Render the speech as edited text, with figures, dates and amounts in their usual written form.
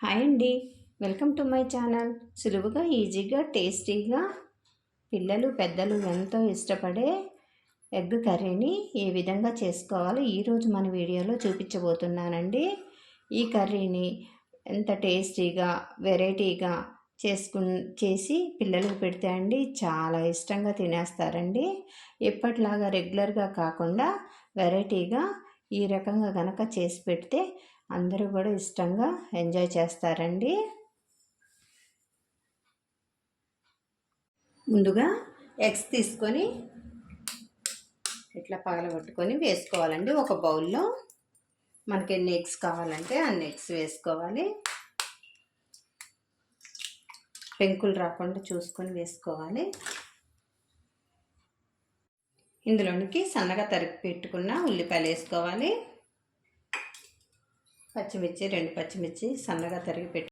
Hi అండి, welcome to my channel. సులువుగా ఈజీగా టేస్టీగా పిల్లలు పెద్దలు ఎంతో ఇష్టపడే ఎగ్ కర్రీని ఏ విధంగా చేసుకోవాలో ఈరోజు మన వీడియోలో చూపించబోతున్నానండి. ఈ కర్రీని ఎంత టేస్టీగా వెరైటీగా చేసి పిల్లలకు పెడితే అండి చాలా ఇష్టంగా తినేస్తారండి. ఎప్పటిలాగా రెగ్యులర్గా కాకుండా వెరైటీగా ఈ రకంగా కనుక చేసి పెడితే అందరూ కూడా ఇష్టంగా ఎంజాయ్ చేస్తారండి. ముందుగా ఎగ్స్ తీసుకొని ఇట్లా పగలగొట్టుకొని వేసుకోవాలండి. ఒక బౌల్లో మనకి ఎన్ని ఎగ్స్ కావాలంటే అన్ని ఎగ్స్ వేసుకోవాలి. పెంకులు రాకుండా చూసుకొని వేసుకోవాలి. ఇందులోనికి సన్నగా తరిగి పెట్టుకున్న ఉల్లిపాయలు వేసుకోవాలి. పచ్చిమిర్చి 2 పచ్చిమిర్చి సన్నగా తరిగి